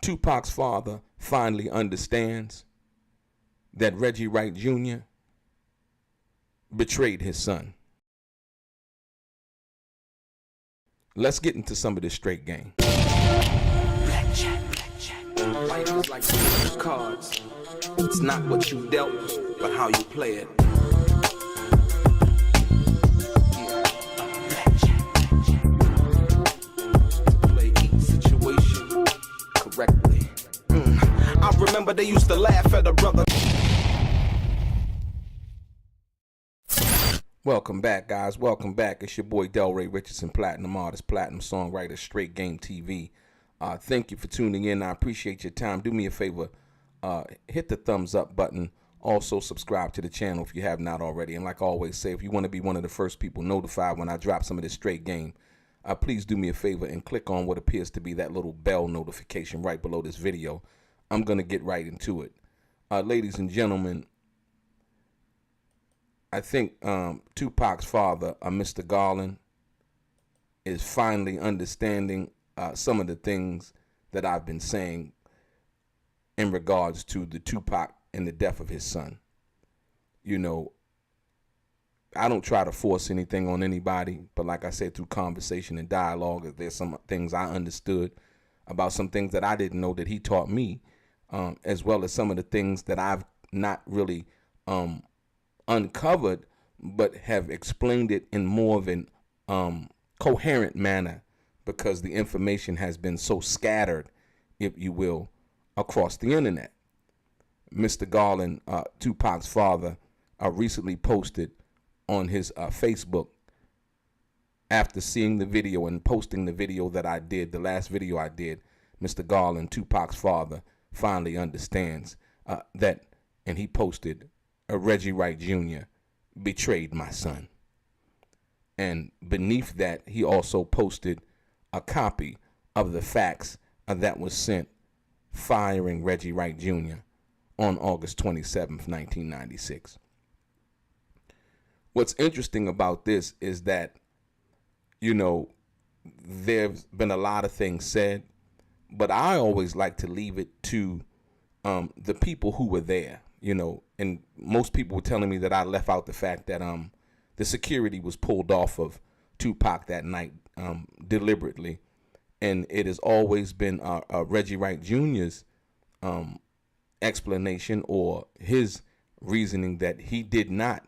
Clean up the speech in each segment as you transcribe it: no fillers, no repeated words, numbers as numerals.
Tupac's father finally understands that Reggie Wright Jr. betrayed his son. Let's get into some of this straight game. Life is like playing cards. It's not what you dealt, but how you play it. To play each situation correctly. I remember they used to laugh at a brother. Welcome back, guys. Welcome back. It's your boy Delray Richardson, platinum artist, platinum songwriter, Straight Game TV. Thank you for tuning in. I appreciate your time. Do me a favor, hit the thumbs up button. Also, subscribe to the channel if you have not already. And like I always say, if you want to be one of the first people notified when I drop some of this straight game, please do me a favor and click on what appears to be that little bell notification right below this video. I'm going to get right into it. Ladies and gentlemen, I think Tupac's father, Mr. Garland, is finally understanding some of the things that I've been saying in regards to the Tupac and the death of his son. You know, I don't try to force anything on anybody, but like I said, through conversation and dialogue, there's some things I understood about some things that I didn't know that he taught me, as well as some of the things that I've not really uncovered, but have explained it in more of an coherent manner, because the information has been so scattered, if you will, across the internet. Mr. Garland, Tupac's father, recently posted on his Facebook, after seeing the video and posting the video that I did, the last video I did, Mr. Garland, Tupac's father, finally understands that, and he posted, Reggie Wright Jr. betrayed my son. And beneath that, he also posted a copy of the fax that was sent firing Reggie Wright Jr. on August 27th, 1996. What's interesting about this is that, you know, there's been a lot of things said, but I always like to leave it to the people who were there. You know, and most people were telling me that I left out the fact that the security was pulled off of Tupac that night deliberately, and it has always been Reggie Wright Jr.'s explanation or his reasoning that he did not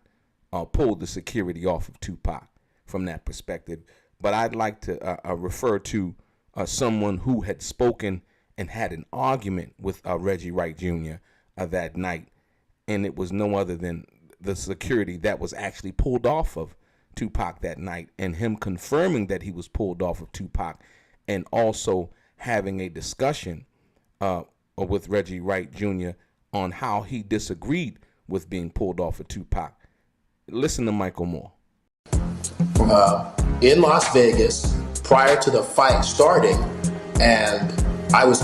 pull the security off of Tupac from that perspective. But I'd like to refer to someone who had spoken and had an argument with Reggie Wright Jr. That night. And it was no other than the security that was actually pulled off of Tupac that night, and him confirming that he was pulled off of Tupac, and also having a discussion with Reggie Wright Jr. on how he disagreed with being pulled off of Tupac. Listen to Michael Moore. In Las Vegas, prior to the fight starting, and I was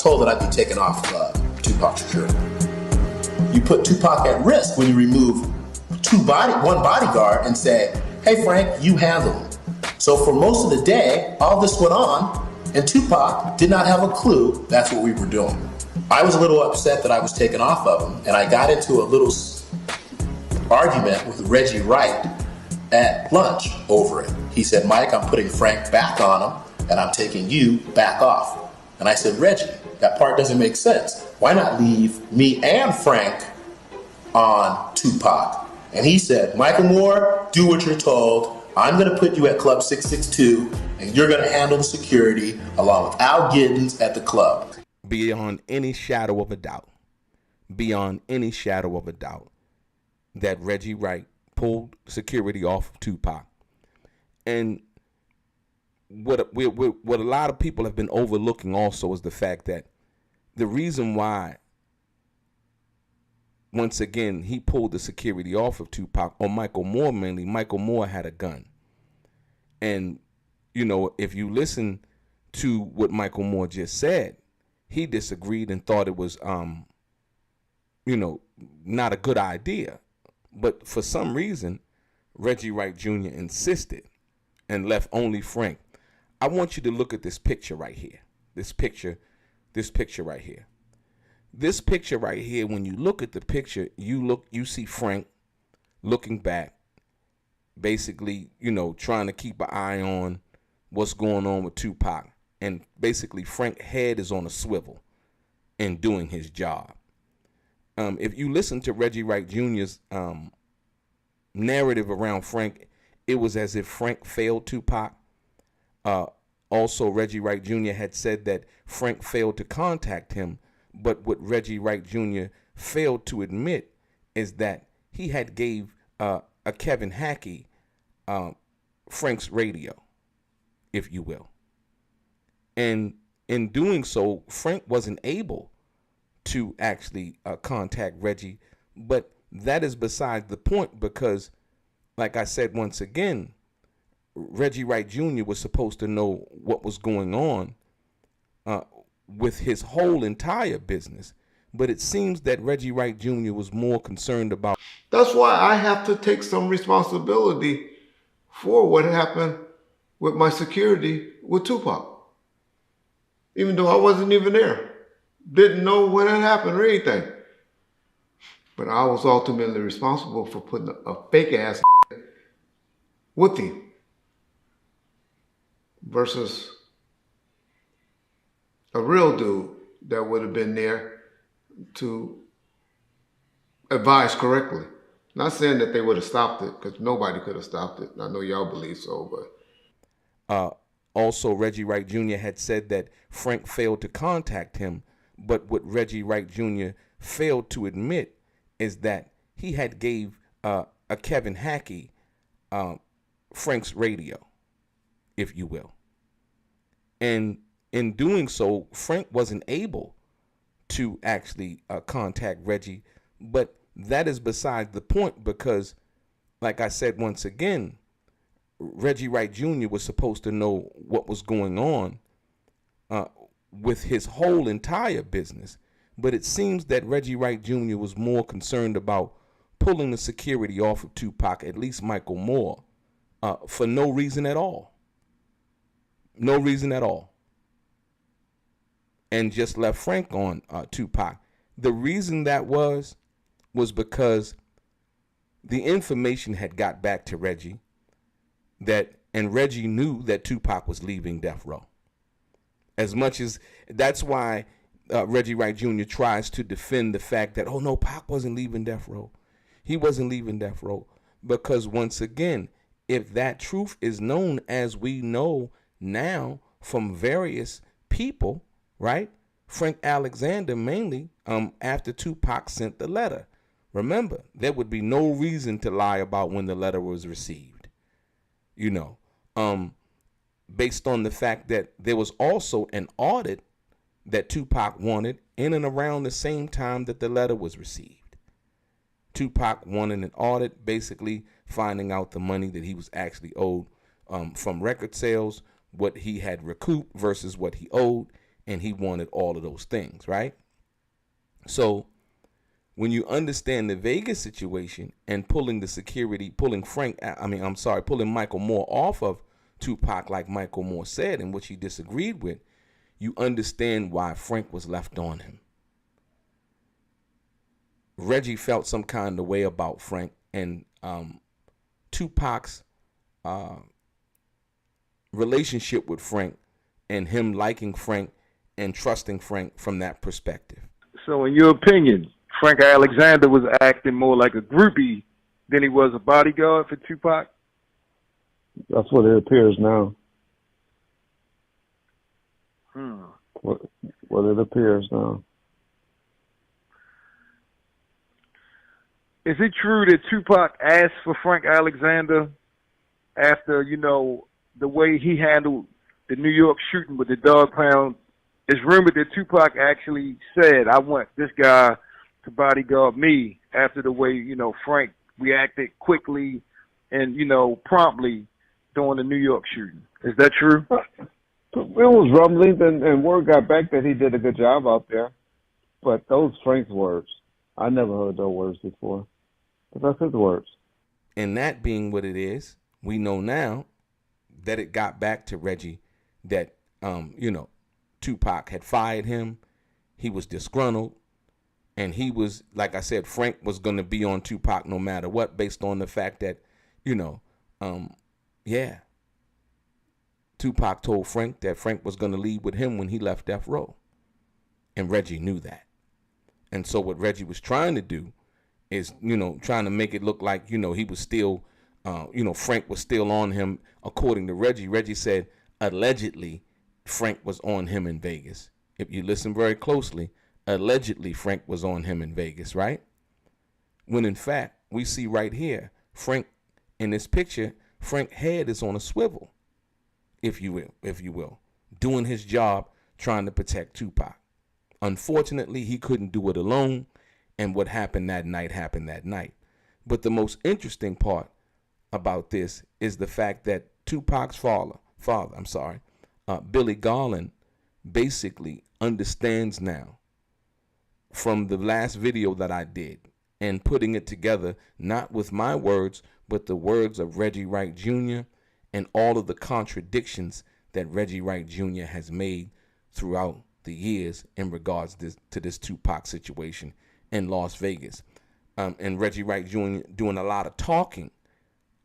told that I'd be taken off Tupac Shakur. You put Tupac at risk when you remove one bodyguard and say, hey, Frank, you handle him. So for most of the day, all this went on, and Tupac did not have a clue that's what we were doing. I was a little upset that I was taken off of him, and I got into a little argument with Reggie Wright at lunch over it. He said, Mike, I'm putting Frank back on him, and I'm taking you back off. And I said, Reggie, that part doesn't make sense. Why not leave me and Frank on Tupac? And he said, Michael Moore, do what you're told. I'm going to put you at Club 662, and you're going to handle the security along with Al Giddens at the club. Beyond any shadow of a doubt, that Reggie Wright pulled security off of Tupac. And what a lot of people have been overlooking also is the fact that the reason why, once again, he pulled the security off of Tupac, or Michael Moore mainly, Michael Moore had a gun. And, you know, if you listen to what Michael Moore just said, he disagreed and thought it was, you know, not a good idea. But for some reason, Reggie Wright Jr. insisted and left only Frank. I want you to look at this picture right here. This picture this picture right here. This picture right here, when you look at the picture, you see Frank looking back, basically, trying to keep an eye on what's going on with Tupac. And basically, Frank's head is on a swivel and doing his job. If you listen to Reggie Wright Jr.'s narrative around Frank, it was as if Frank failed Tupac. Also, Reggie Wright Jr. had said that Frank failed to contact him, but what Reggie Wright Jr. failed to admit is that he had gave a Kevin Hackey Frank's radio, if you will. And in doing so, Frank wasn't able to actually contact Reggie, but that is beside the point because, like I said once again, Reggie Wright Jr. was supposed to know what was going on with his whole entire business, but it seems that Reggie Wright Jr. was more concerned about. That's why I have to take some responsibility for what happened with my security with Tupac. Even though I wasn't even there. Didn't know when it happened or anything. But I was ultimately responsible for putting a fake ass with him versus a real dude that would have been there to advise correctly. Not saying that they would have stopped it, because nobody could have stopped it. I know y'all believe so, but... Also, Reggie Wright Jr. had said that Frank failed to contact him, but what Reggie Wright Jr. failed to admit is that he had gave a Kevin Hackey Frank's radio, if you will. And in doing so, Frank wasn't able to actually contact Reggie, but that is beside the point because, like I said once again, Reggie Wright Jr. was supposed to know what was going on with his whole entire business, but it seems that Reggie Wright Jr. was more concerned about pulling the security off of Tupac, at least Michael Moore, for no reason at all. No reason at all. And just left Frank on Tupac. The reason that was because the information had got back to Reggie and Reggie knew that Tupac was leaving Death Row. As much as that's why Reggie Wright Jr. tries to defend the fact that, oh no, Pac wasn't leaving Death Row. He wasn't leaving Death Row. Because once again, if that truth is known as we know now from various people, right? Frank Alexander mainly, after Tupac sent the letter. Remember, there would be no reason to lie about when the letter was received. Based on the fact that there was also an audit that Tupac wanted in and around the same time that the letter was received. Tupac wanted an audit, basically finding out the money that he was actually owed from record sales, what he had recouped versus what he owed, and he wanted all of those things, right? So when you understand the Vegas situation and pulling Michael Moore off of Tupac, like Michael Moore said, and which he disagreed with, you understand why Frank was left on him. Reggie felt some kind of way about Frank, and Tupac's relationship with Frank and him liking Frank and trusting Frank from that perspective. So in your opinion, Frank Alexander was acting more like a groupie than he was a bodyguard for Tupac? That's what it appears now. What it appears now. Is it true that Tupac asked for Frank Alexander after, the way he handled the New York shooting with the dog pound? It's rumored that Tupac actually said, I want this guy to bodyguard me, after the way, Frank reacted quickly and, promptly during the New York shooting. Is that true? It was rumblings, and word got back that he did a good job out there. But those Frank's words, I never heard those words before. But that's his words. And that being what it is, we know now that it got back to Reggie that, Tupac had fired him. He was disgruntled. And he was, like I said, Frank was going to be on Tupac no matter what, based on the fact that, Tupac told Frank that Frank was going to leave with him when he left Death Row. And Reggie knew that. And so what Reggie was trying to do is, trying to make it look like, he was still, Frank was still on him. According to Reggie, Reggie said, allegedly, Frank was on him in Vegas. If you listen very closely, allegedly Frank was on him in Vegas, right? When in fact, we see right here, Frank, in this picture, Frank's head is on a swivel, if you will, doing his job trying to protect Tupac. Unfortunately, he couldn't do it alone, and what happened that night. But the most interesting part about this is the fact that Tupac's father, Billy Garland, basically understands now from the last video that I did and putting it together, not with my words, but the words of Reggie Wright Jr. and all of the contradictions that Reggie Wright Jr. has made throughout the years in regards to this Tupac situation in Las Vegas. And Reggie Wright Jr. doing a lot of talking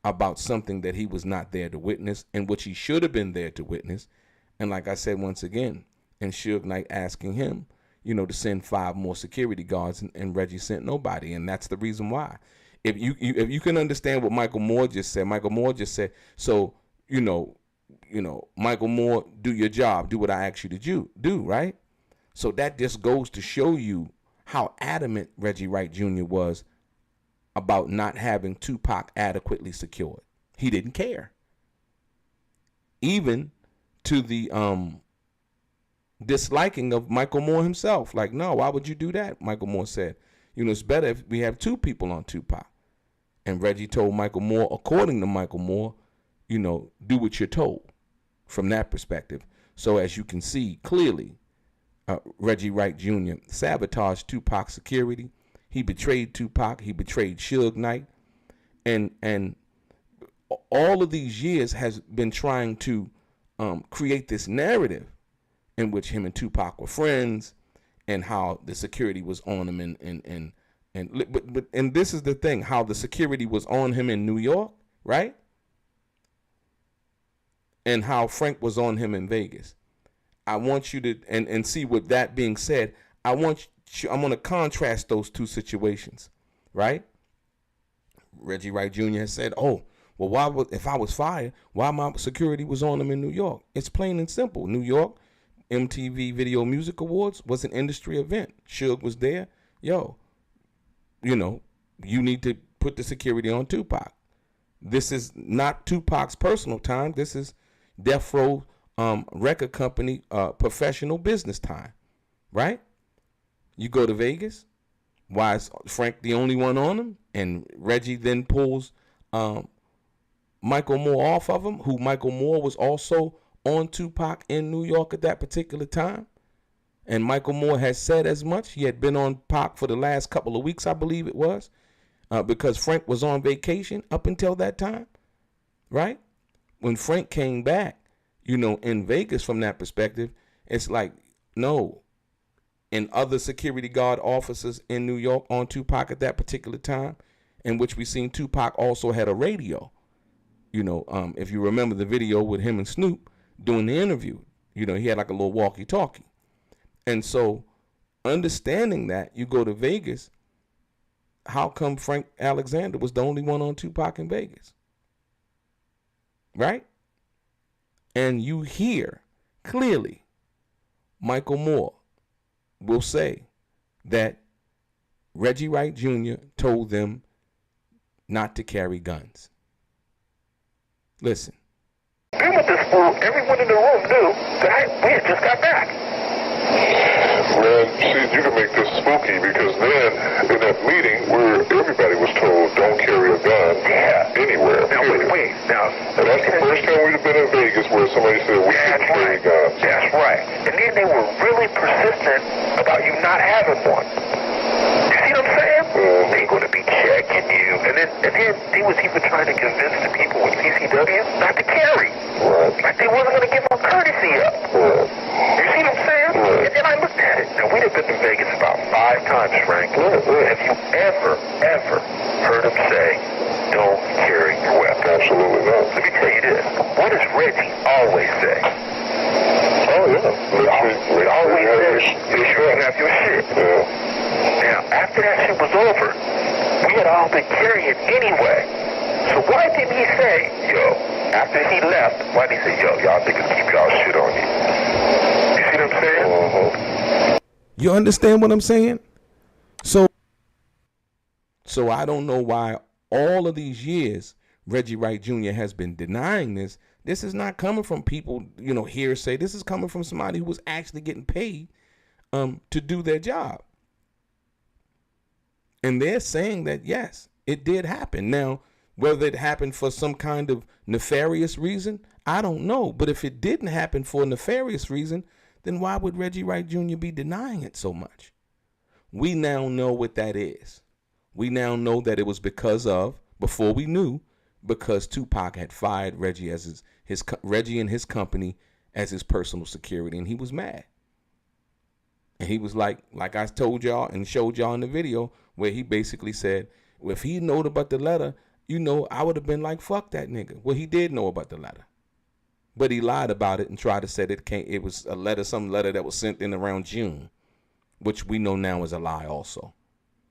about something that he was not there to witness and which he should have been there to witness. And like I said, once again, and Suge Knight asking him, to send 5 more security guards, and Reggie sent nobody. And that's the reason why. If you can understand what Michael Moore just said, so, Michael Moore, do your job, do what I asked you to do, right? So that just goes to show you how adamant Reggie Wright Jr. was about not having Tupac adequately secured. He didn't care. Even to the disliking of Michael Moore himself. Like, no, why would you do that? Michael Moore said, it's better if we have 2 people on Tupac. And Reggie told Michael Moore, according to Michael Moore, do what you're told from that perspective. So as you can see clearly, Reggie Wright Jr. sabotaged Tupac's security. He betrayed Tupac. He betrayed Suge Knight. And all of these years has been trying to create this narrative in which him and Tupac were friends and how the security was on him and this is the thing, how the security was on him in New York, right? And how Frank was on him in Vegas. I want you to, and see, with that being said, I'm going to contrast those 2 situations, right? Reggie Wright Jr. has said, if I was fired, why my security was on him in New York? It's plain and simple. New York, MTV Video Music Awards was an industry event. Suge was there. You need to put the security on Tupac. This is not Tupac's personal time. This is Death Row record company professional business time, right? You go to Vegas. Why is Frank the only one on him? And Reggie then pulls Michael Moore off of him, who Michael Moore was also on Tupac in New York at that particular time. And Michael Moore has said as much. He had been on Pac for the last couple of weeks, I believe it was, because Frank was on vacation up until that time, right? When Frank came back, in Vegas from that perspective, it's like, no. And other security guard officers in New York on Tupac at that particular time, in which we seen Tupac also had a radio. If you remember the video with him and Snoop doing the interview, he had like a little walkie-talkie. And so understanding that, you go to Vegas, how come Frank Alexander was the only one on Tupac in Vegas? Right? And you hear clearly Michael Moore will say that Reggie Wright Jr. told them not to carry guns. Listen. Been with this fool, everyone in the room knew that we had just got back. Man, see, you can make this spooky because then in that meeting where everybody was told don't carry a gun anywhere. Now, wait. Now, and that's the first time we've been in Vegas where somebody said we can carry guns. That's right. And then they were really persistent about you not having one. You see what I'm saying? They're going to be checking you. And then he was even trying to convince the people with CCW not to carry. Like they wasn't going to give them courtesy up. You see what I'm saying? And then I looked at it. Now, we'd have been to Vegas about 5 times, Frank. Have you ever heard him say, don't carry your weapon? Absolutely not. Let me tell you this. What does Reggie always say? Oh, yeah. He always says, make sure you have your shit. Now, after that shit was over, we had all been carrying anyway. So why didn't he say, yo, after he left, why did he say, yo, y'all niggas keep y'all shit on you? You see what I'm saying? You understand what I'm saying? So I don't know why all of these years Reggie Wright Jr. has been denying this. This is not coming from people, hearsay. This is coming from somebody who was actually getting paid to do their job. And they're saying that, yes, it did happen. Now, whether it happened for some kind of nefarious reason, I don't know. But if it didn't happen for a nefarious reason, then why would Reggie Wright Jr. be denying it so much? We now know what that is. We now know that it was because Tupac had fired Reggie as Reggie and his company as his personal security, and he was mad. And he was like I told y'all and showed y'all in the video, where he basically said, well, if he knowed about the letter, I would have been like, fuck that nigga. Well, he did know about the letter, but he lied about it and tried to say that it was a letter, some letter that was sent in around June, which we know now is a lie also.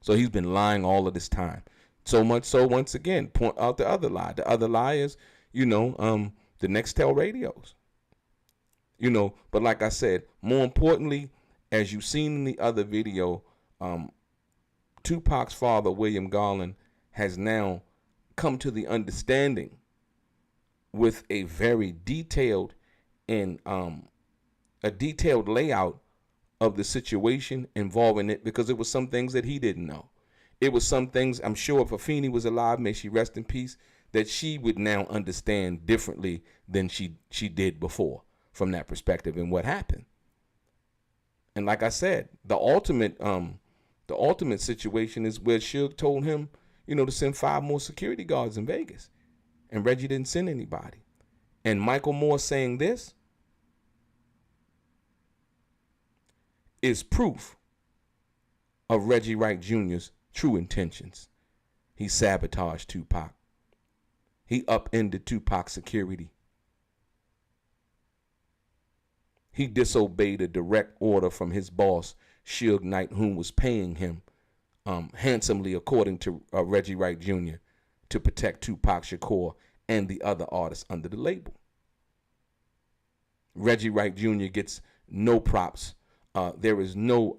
So he's been lying all of this time. So much so, once again, point out the other lie. The other lie is, the Nextel radios. But like I said, more importantly, as you've seen in the other video, Tupac's father, William Garland, has now come to the understanding with a very detailed and a detailed layout of the situation involving it, because it was some things that he didn't know. It was some things, I'm sure if Afeni was alive, may she rest in peace, that she would now understand differently than she did before from that perspective and what happened. And like I said, the ultimate situation is where Suge told him, to send 5 more security guards in Vegas. And Reggie didn't send anybody. And Michael Moore saying this is proof of Reggie Wright Jr.'s true intentions. He sabotaged Tupac. He upended Tupac's security. He disobeyed a direct order from his boss, Suge Knight, whom was paying him handsomely, according to Reggie Wright Jr., to protect Tupac Shakur and the other artists under the label. Reggie Wright Jr. gets no props. There is no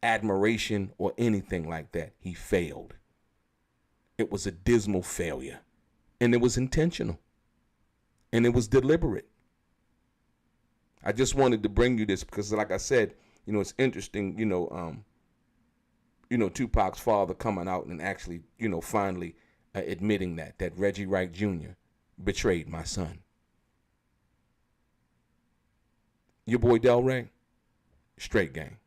admiration or anything like that. He failed. It was a dismal failure, and it was intentional, and it was deliberate. I just wanted to bring you this because, like I said, it's interesting, Tupac's father coming out and actually, finally admitting that Reggie Wright Jr. betrayed my son. Your boy Delray, straight gang.